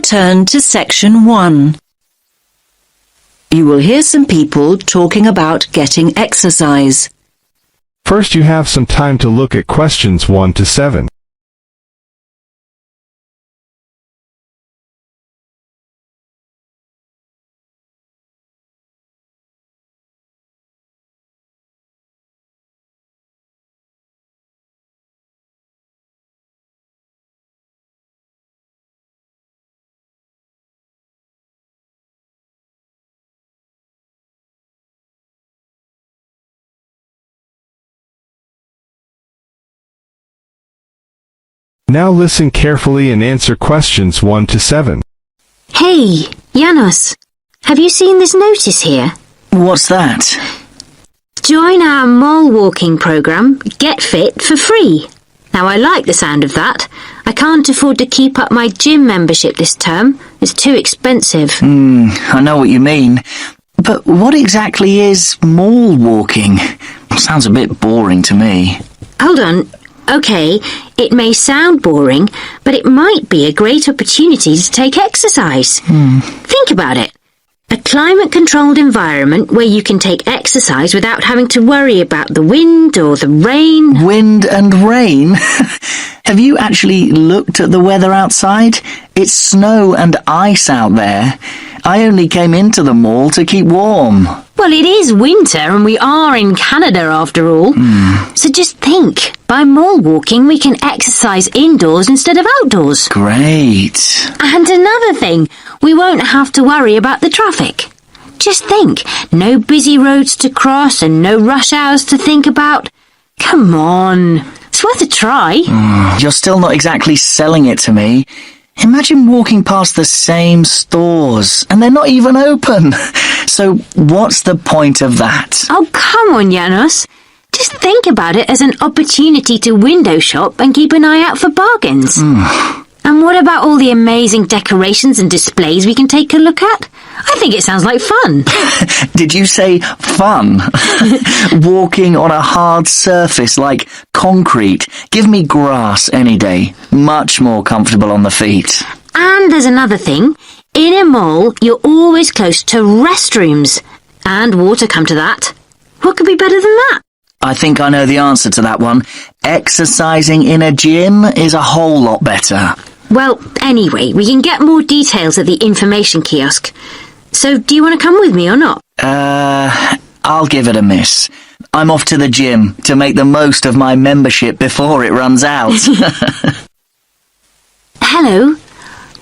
turn to section 1. You will hear some people talking about getting exercise. First, you have some time to look at questions 1 to 7. Now listen carefully and answer questions 1 to 7. Hey, Janos, have you seen this notice here? What's that? Join our mole walking program, Get Fit for free. Now I like the sound of that. I can't afford to keep up my gym membership this term. It's too expensive. I know what you mean. But what exactly is mole walking? Sounds a bit boring to me. Hold on. OK, it may sound boring, but it might be a great opportunity to take exercise. Think about it. A climate-controlled environment where you can take exercise without having to worry about the wind or the rain. Wind and rain? Have you actually looked at the weather outside? It's snow and ice out there. I only came into the mall to keep warm. Well, it is winter and we are in Canada after all. So just think, by mall walking we can exercise indoors instead of outdoors. Great. And another thing, we won't have to worry about the traffic. Just think, no busy roads to cross and no rush hours to think about. Come on, it's worth a try. You're still not exactly selling it to me. Imagine walking past the same stores, and they're not even open. So what's the point of that? Oh, come on, Janos. Just think about it as an opportunity to window shop and keep an eye out for bargains. And what about all the amazing decorations and displays we can take a look at? I think it sounds like fun. Did you say fun? Walking on a hard surface like concrete. Give me grass any day. Much more comfortable on the feet. And there's another thing. In a mall, you're always close to restrooms. And water, come to that. What could be better than that? I think I know the answer to that one. Exercising in a gym is a whole lot better. Well, anyway, we can get more details at the information kiosk. So, do you want to come with me or not? I'll give it a miss. I'm off to the gym to make the most of my membership before it runs out. Hello.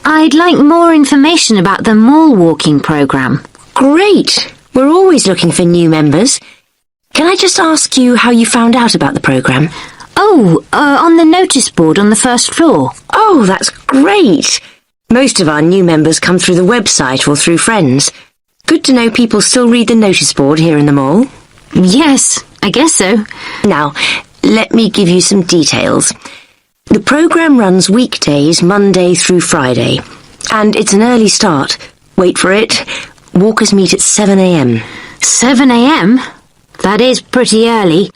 I'd like more information about the mall walking program. Great. We're always looking for new members. Can I just ask you how you found out about the program? On the notice board on the first floor. Oh, that's great. Most of our new members come through the website or through friends. Good to know people still read the notice board here in the mall. Yes, I guess so. Now, let me give you some details. The program runs weekdays, Monday through Friday. And it's an early start. Wait for it. Walkers meet at 7 a.m. 7 a.m? That is pretty early.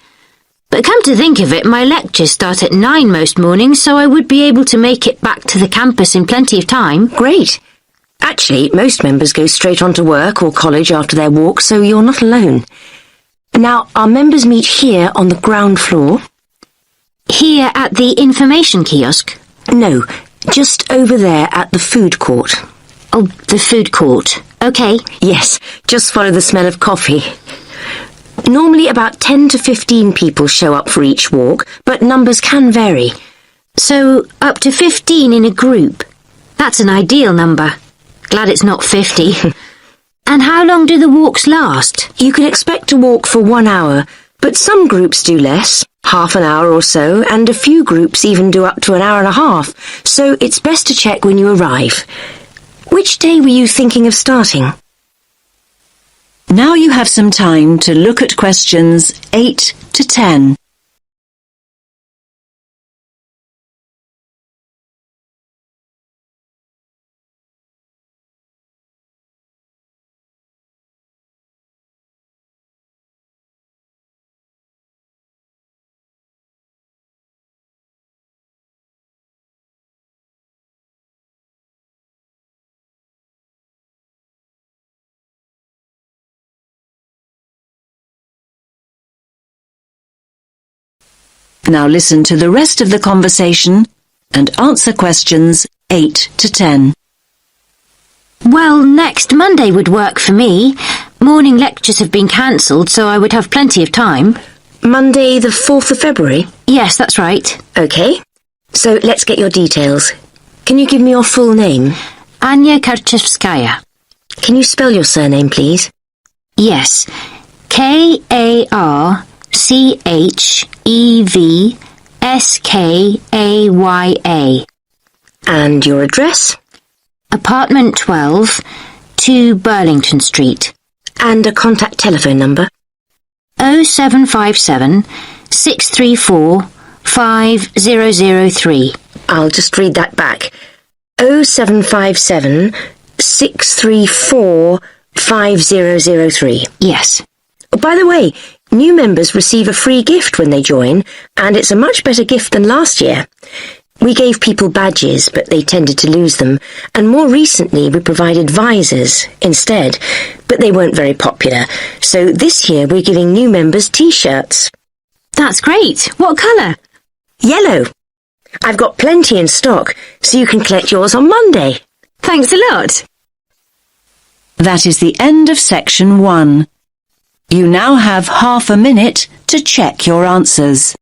But come to think of it, my lectures start at 9 most mornings, so I would be able to make it back to the campus in plenty of time. Great. Actually, most members go straight on to work or college after their walk, so you're not alone. Now, our members meet here on the ground floor. Here at the information kiosk? No, just over there at the food court. Oh, the food court. OK. Yes, just follow the smell of coffee. Normally about 10 to 15 people show up for each walk, but numbers can vary. So, up to 15 in a group. That's an ideal number. Glad it's not 50. And how long do the walks last? You can expect to walk for 1 hour, but some groups do less, half an hour or so, and a few groups even do up to an hour and a half, so it's best to check when you arrive. Which day were you thinking of starting? Now you have some time to look at questions 8 to 10. Now listen to the rest of the conversation and answer questions 8 to 10. Well, next Monday would work for me. Morning lectures have been cancelled, so I would have plenty of time. Monday the 4th of February? Yes, that's right. OK. So let's get your details. Can you give me your full name? Anya Karczewskaya. Can you spell your surname, please? Yes. Karczewskaya. And your address? Apartment 12, 2 Burlington Street. And a contact telephone number? 0757 634 5003. I'll just read that back. 0757 634 5003. Yes. Oh, by the way, new members receive a free gift when they join, and it's a much better gift than last year. We gave people badges, but they tended to lose them, and more recently we provided visors instead, but they weren't very popular, so this year we're giving new members T-shirts. That's great. What colour? Yellow. I've got plenty in stock, so you can collect yours on Monday. Thanks a lot. That is the end of section 1. You now have half a minute to check your answers.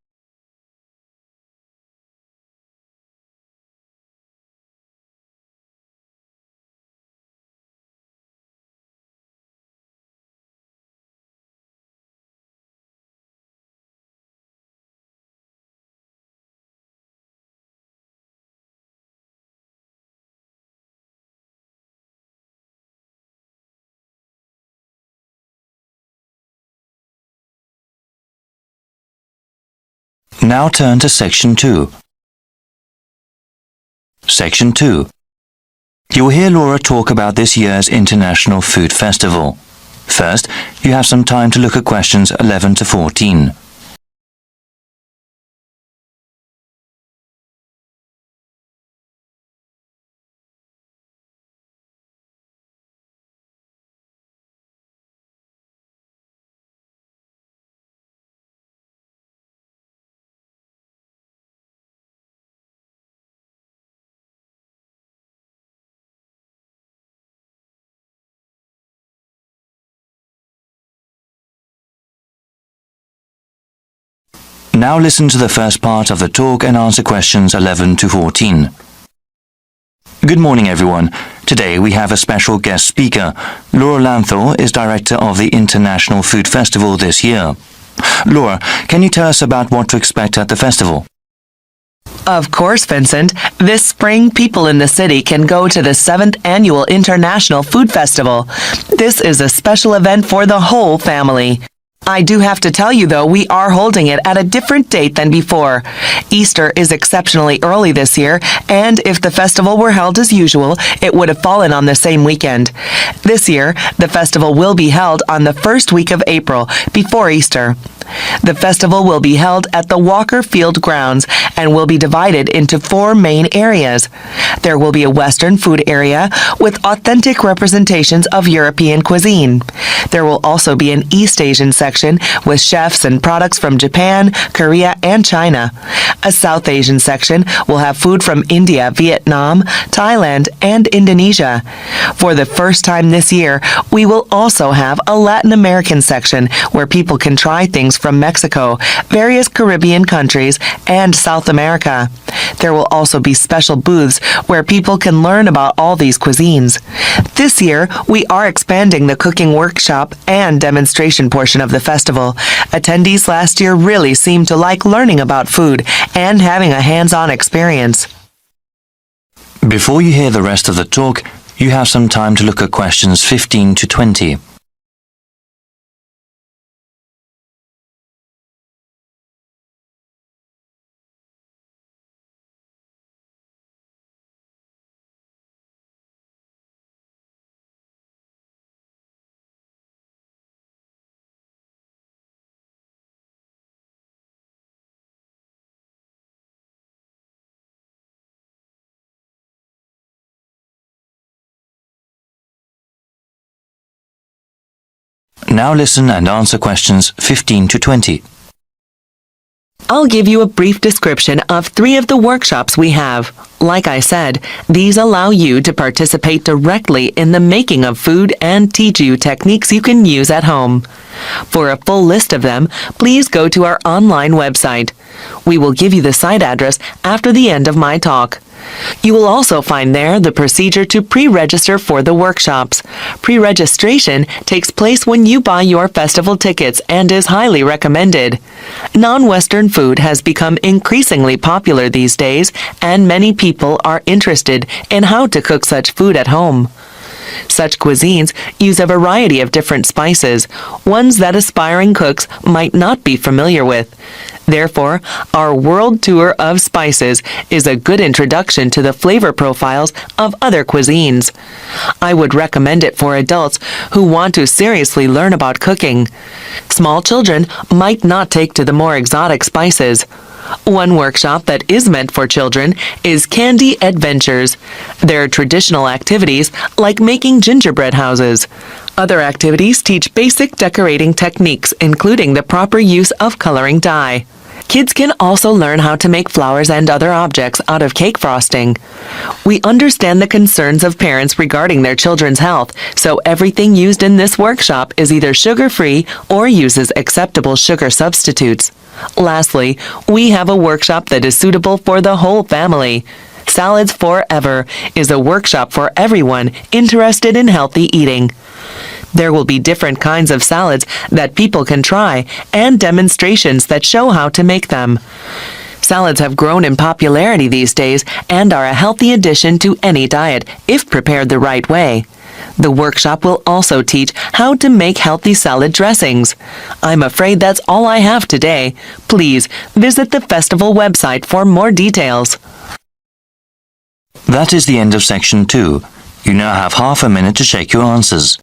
Now turn to Section 2. Section 2. You will hear Laura talk about this year's International Food Festival. First, you have some time to look at questions 11 to 14. Now listen to the first part of the talk and answer questions 11 to 14. Good morning, everyone. Today we have a special guest speaker. Laura Lanthor is director of the International Food Festival this year. Laura, can you tell us about what to expect at the festival? Of course, Vincent. This spring, people in the city can go to the 7th Annual International Food Festival. This is a special event for the whole family. I do have to tell you, though, we are holding it at a different date than before. Easter is exceptionally early this year, and if the festival were held as usual, it would have fallen on the same weekend. This year, the festival will be held on the first week of April, before Easter. The festival will be held at the Walker Field grounds and will be divided into 4 main areas. There will be a Western food area with authentic representations of European cuisine. There will also be an East Asian section with chefs and products from Japan, Korea, and China. A South Asian section will have food from India, Vietnam, Thailand, and Indonesia. For the first time this year, we will also have a Latin American section where people can try things from Mexico, various Caribbean countries, and South America. There will also be special booths where people can learn about all these cuisines. This year, we are expanding the cooking workshop and demonstration portion of the festival. Attendees last year really seemed to like learning about food and having a hands-on experience. Before you hear the rest of the talk, you have some time to look at questions 15 to 20. Now listen and answer questions 15 to 20. I'll give you a brief description of 3 of the workshops we have. Like I said, these allow you to participate directly in the making of food and teach you techniques you can use at home. For a full list of them, please go to our online website. We will give you the site address after the end of my talk. You will also find there the procedure to pre-register for the workshops. Pre-registration takes place when you buy your festival tickets and is highly recommended. Non-Western food has become increasingly popular these days, and many people are interested in how to cook such food at home. Such cuisines use a variety of different spices, ones that aspiring cooks might not be familiar with. Therefore, our world tour of spices is a good introduction to the flavor profiles of other cuisines. I would recommend it for adults who want to seriously learn about cooking. Small children might not take to the more exotic spices. One workshop that is meant for children is Candy Adventures. They're traditional activities like making gingerbread houses. Other activities teach basic decorating techniques, including the proper use of coloring dye. Kids can also learn how to make flowers and other objects out of cake frosting. We understand the concerns of parents regarding their children's health, so everything used in this workshop is either sugar-free or uses acceptable sugar substitutes. Lastly, we have a workshop that is suitable for the whole family. Salads Forever is a workshop for everyone interested in healthy eating. There will be different kinds of salads that people can try and demonstrations that show how to make them. Salads have grown in popularity these days and are a healthy addition to any diet if prepared the right way. The workshop will also teach how to make healthy salad dressings. I'm afraid that's all I have today. Please visit the festival website for more details. That is the end of section 2. You now have half a minute to check your answers.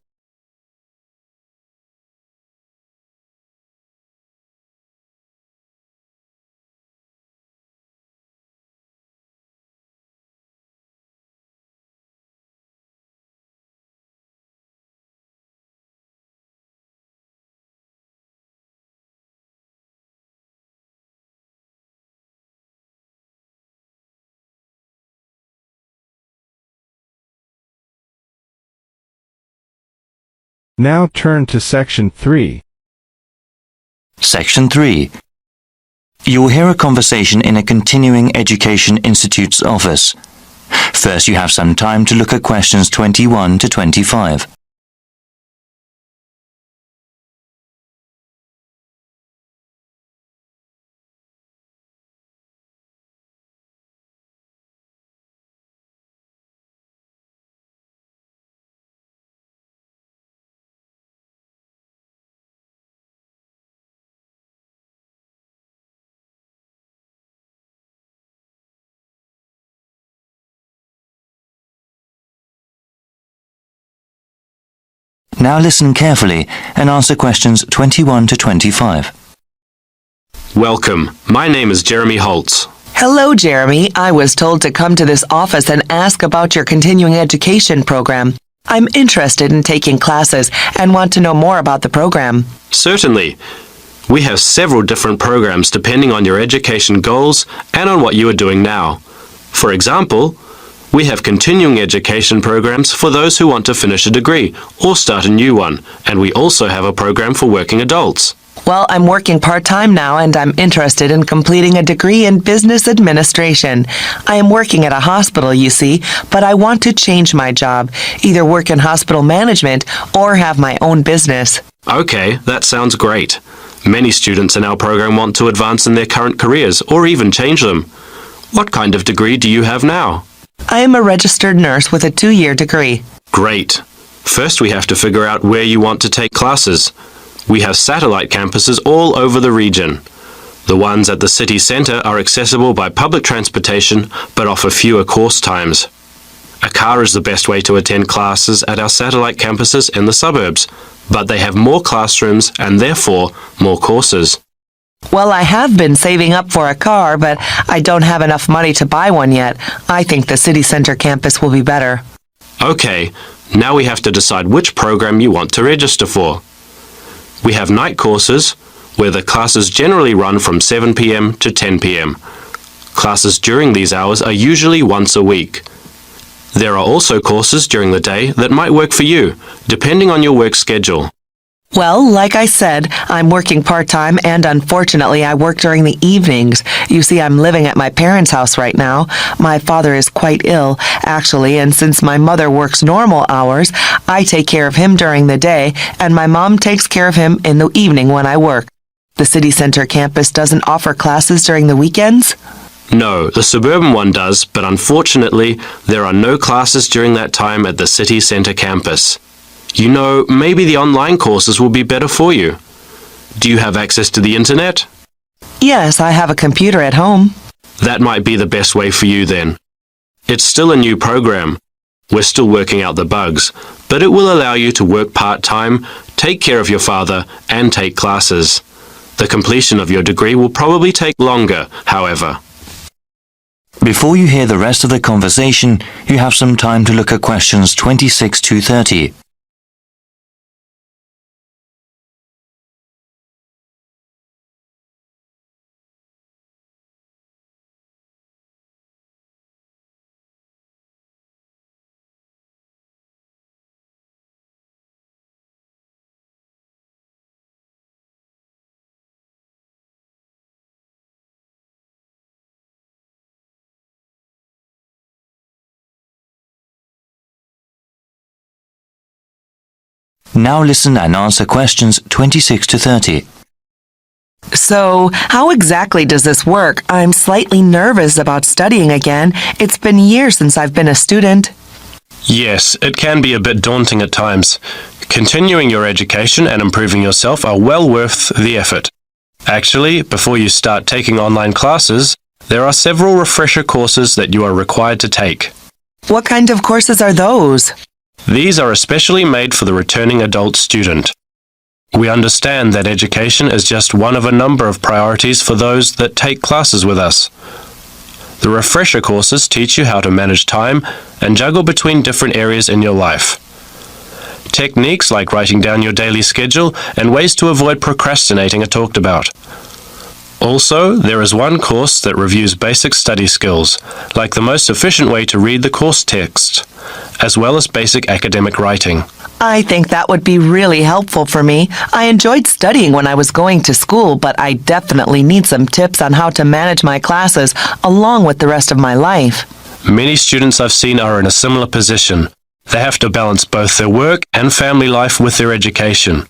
Now turn to section 3. Section 3. You will hear a conversation in a continuing education institute's office. First, you have some time to look at questions 21 to 25. Now listen carefully and answer questions 21 to 25. Welcome. My name is Jeremy Holtz. Hello, Jeremy. I was told to come to this office and ask about your continuing education program. I'm interested in taking classes and want to know more about the program. Certainly. We have several different programs depending on your education goals and on what you are doing now. For example, we have continuing education programs for those who want to finish a degree or start a new one, and we also have a program for working adults. Well, I'm working part-time now and I'm interested in completing a degree in business administration. I am working at a hospital, you see, but I want to change my job, either work in hospital management or have my own business. Okay, that sounds great. Many students in our program want to advance in their current careers or even change them. What kind of degree do you have now? I am a registered nurse with a 2-year degree. Great. First we have to figure out where you want to take classes. We have satellite campuses all over the region. The ones at the city centre are accessible by public transportation but offer fewer course times. A car is the best way to attend classes at our satellite campuses in the suburbs, but they have more classrooms and therefore more courses. Well, I have been saving up for a car, but I don't have enough money to buy one yet. I think the city center campus will be better. Okay, now we have to decide which program you want to register for. We have night courses, where the classes generally run from 7 p.m. to 10 p.m. Classes during these hours are usually once a week. There are also courses during the day that might work for you, depending on your work schedule. Well, like I said, I'm working part-time and unfortunately I work during the evenings. You see, I'm living at my parents' house right now. My father is quite ill, actually, and since my mother works normal hours, I take care of him during the day and my mom takes care of him in the evening when I work. The city center campus doesn't offer classes during the weekends? No, the suburban one does, but unfortunately, there are no classes during that time at the city centre campus. You know, maybe the online courses will be better for you. Do you have access to the internet? Yes, I have a computer at home. That might be the best way for you then. It's still a new program. We're still working out the bugs, but it will allow you to work part-time, take care of your father, and take classes. The completion of your degree will probably take longer, however. Before you hear the rest of the conversation, you have some time to look at questions 26 to 30. Now listen and answer questions 26 to 30. So, how exactly does this work? I'm slightly nervous about studying again. It's been years since I've been a student. Yes, it can be a bit daunting at times. Continuing your education and improving yourself are well worth the effort. Actually, before you start taking online classes, there are several refresher courses that you are required to take. What kind of courses are those? These are especially made for the returning adult student. We understand that education is just one of a number of priorities for those that take classes with us. The refresher courses teach you how to manage time and juggle between different areas in your life. Techniques like writing down your daily schedule and ways to avoid procrastinating are talked about. Also, there is one course that reviews basic study skills, like the most efficient way to read the course text, as well as basic academic writing. I think that would be really helpful for me. I enjoyed studying when I was going to school, but I definitely need some tips on how to manage my classes along with the rest of my life. Many students I've seen are in a similar position. They have to balance both their work and family life with their education.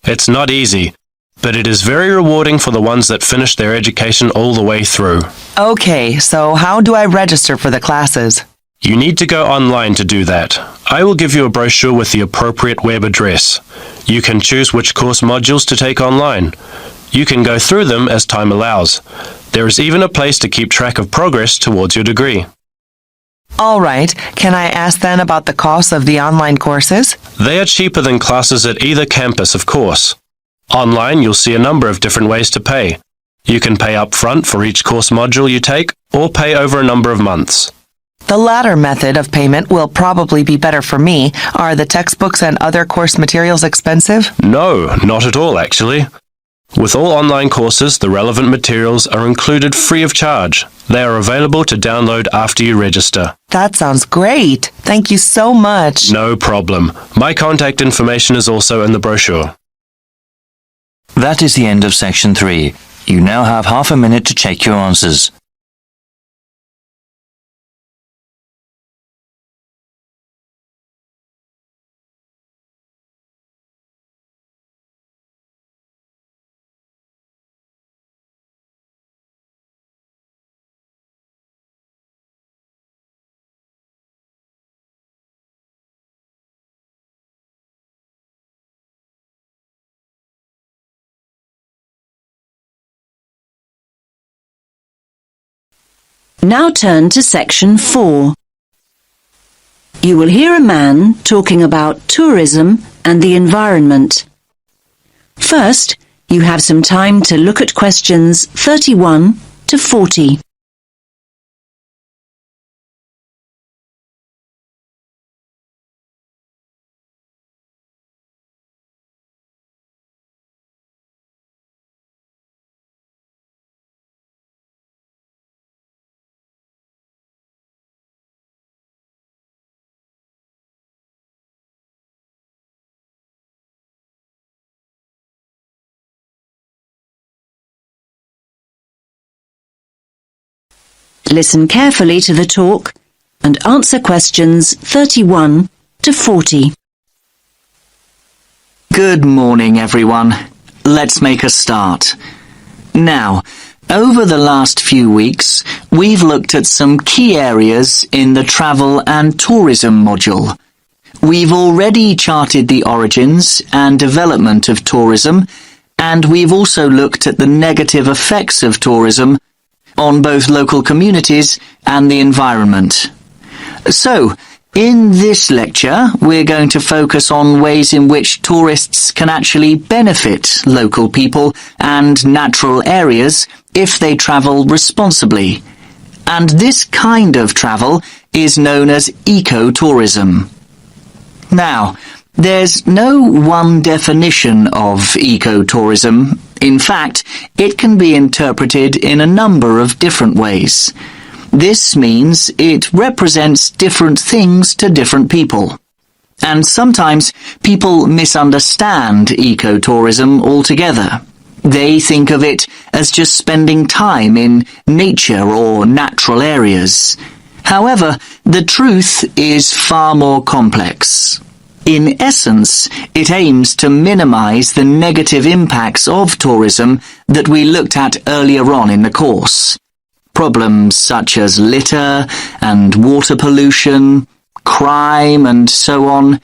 It's not easy, but it is very rewarding for the ones that finish their education all the way through. Okay, so how do I register for the classes? You need to go online to do that. I will give you a brochure with the appropriate web address. You can choose which course modules to take online. You can go through them as time allows. There is even a place to keep track of progress towards your degree. All right, can I ask then about the cost of the online courses? They are cheaper than classes at either campus, of course. Online, you'll see a number of different ways to pay. You can pay up front for each course module you take, or pay over a number of months. The latter method of payment will probably be better for me. Are the textbooks and other course materials expensive? No, not at all, actually. With all online courses, the relevant materials are included free of charge. They are available to download after you register. That sounds great. Thank you so much. No problem. My contact information is also in the brochure. That is the end of section 3. You now have half a minute to check your answers. Now turn to section 4. You will hear a man talking about tourism and the environment. First, you have some time to look at questions 31 to 40. Listen carefully to the talk and answer questions 31 to 40. Good morning, everyone. Let's make a start. Now, over the last few weeks, we've looked at some key areas in the travel and tourism module. We've already charted the origins and development of tourism, and we've also looked at the negative effects of tourism on both local communities and the environment. So, in this lecture, we're going to focus on ways in which tourists can actually benefit local people and natural areas if they travel responsibly. And this kind of travel is known as ecotourism. Now, there's no one definition of ecotourism. In fact, it can be interpreted in a number of different ways. This means it represents different things to different people. And sometimes people misunderstand ecotourism altogether. They think of it as just spending time in nature or natural areas. However, the truth is far more complex. In essence, it aims to minimize the negative impacts of tourism that we looked at earlier on in the course. Problems such as litter and water pollution, crime and so on,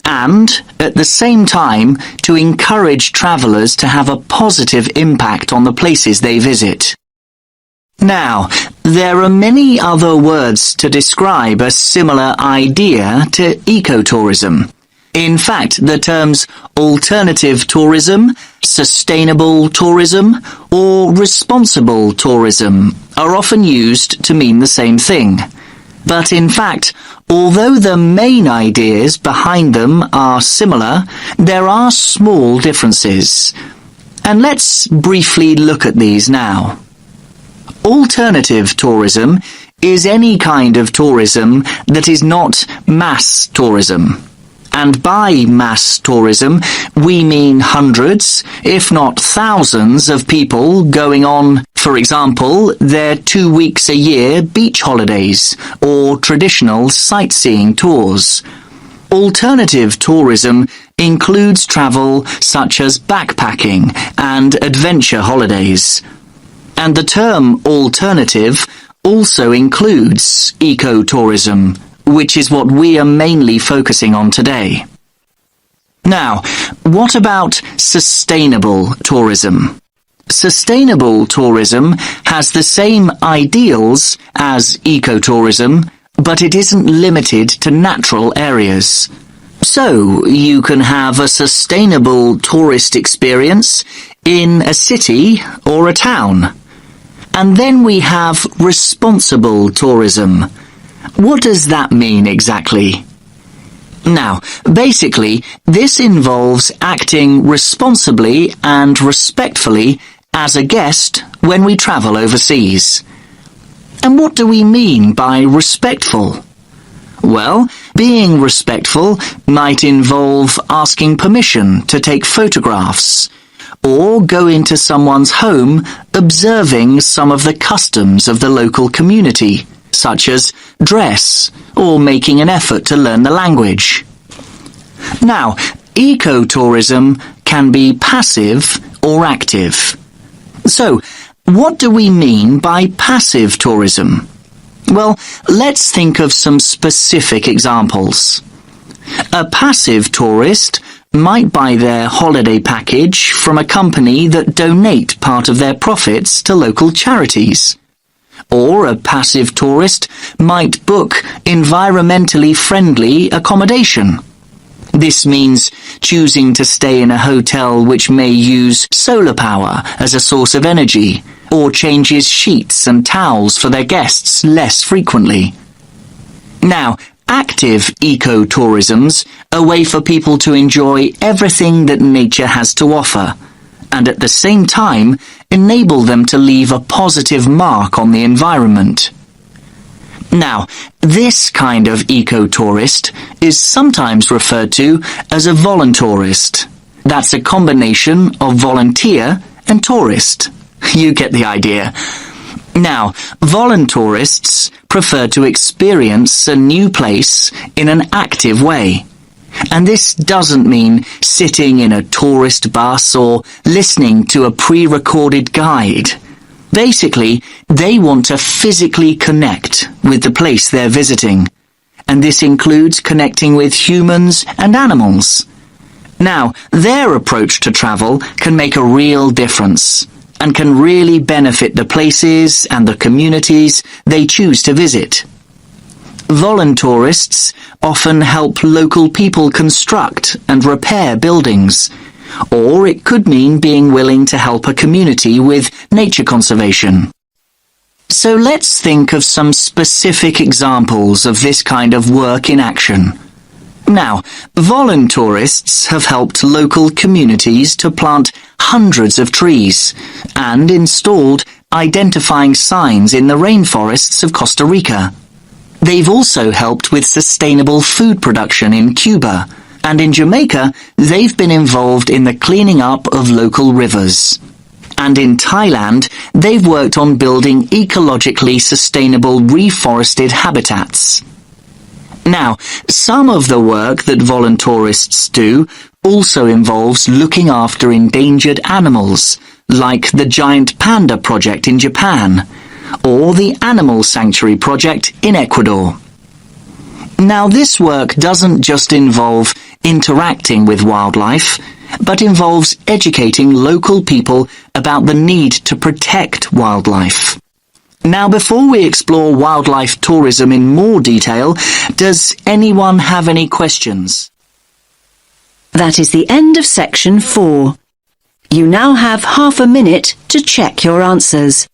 and, at the same time, to encourage travellers to have a positive impact on the places they visit. Now, there are many other words to describe a similar idea to ecotourism. In fact, the terms alternative tourism, sustainable tourism, or responsible tourism are often used to mean the same thing. But in fact, although the main ideas behind them are similar, there are small differences. And let's briefly look at these now. Alternative tourism is any kind of tourism that is not mass tourism. And by mass tourism, we mean hundreds, if not thousands, of people going on, for example, their 2 weeks a year beach holidays or traditional sightseeing tours. Alternative tourism includes travel such as backpacking and adventure holidays. And the term alternative also includes ecotourism, which is what we are mainly focusing on today. Now, what about sustainable tourism? Sustainable tourism has the same ideals as ecotourism, but it isn't limited to natural areas. So, you can have a sustainable tourist experience in a city or a town. And then we have responsible tourism. What does that mean exactly? Now, basically, this involves acting responsibly and respectfully as a guest when we travel overseas. And what do we mean by respectful? Well, being respectful might involve asking permission to take photographs, or go into someone's home observing some of the customs of the local community, such as dress, or making an effort to learn the language. Now, ecotourism can be passive or active. So, what do we mean by passive tourism? Well, let's think of some specific examples. A passive tourist might buy their holiday package from a company that donate part of their profits to local charities. Or a passive tourist might book environmentally friendly accommodation. This means choosing to stay in a hotel which may use solar power as a source of energy, or changes sheets and towels for their guests less frequently. Now, active ecotourism's a way for people to enjoy everything that nature has to offer, and at the same time enable them to leave a positive mark on the environment. Now, this kind of ecotourist is sometimes referred to as a voluntourist. That's a combination of volunteer and tourist. You get the idea. Now, voluntourists prefer to experience a new place in an active way. And this doesn't mean sitting in a tourist bus or listening to a pre-recorded guide. Basically, they want to physically connect with the place they're visiting. And this includes connecting with humans and animals. Now, their approach to travel can make a real difference and can really benefit the places and the communities they choose to visit. Voluntourists often help local people construct and repair buildings, or it could mean being willing to help a community with nature conservation. So let's think of some specific examples of this kind of work in action. Now, voluntourists have helped local communities to plant hundreds of trees and installed identifying signs in the rainforests of Costa Rica. They've also helped with sustainable food production in Cuba, and in Jamaica, they've been involved in the cleaning up of local rivers. And in Thailand, they've worked on building ecologically sustainable reforested habitats. Now, some of the work that voluntourists do also involves looking after endangered animals, like the Giant Panda Project in Japan, or the Animal Sanctuary Project in Ecuador. Now, this work doesn't just involve interacting with wildlife, but involves educating local people about the need to protect wildlife. Now, before we explore wildlife tourism in more detail, does anyone have any questions? That is the end of section 4. You now have half a minute to check your answers.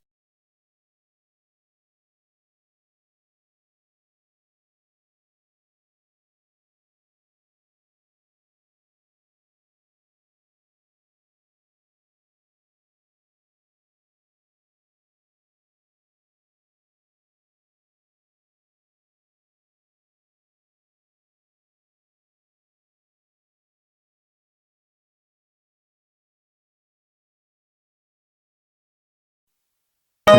Give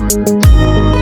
it to me.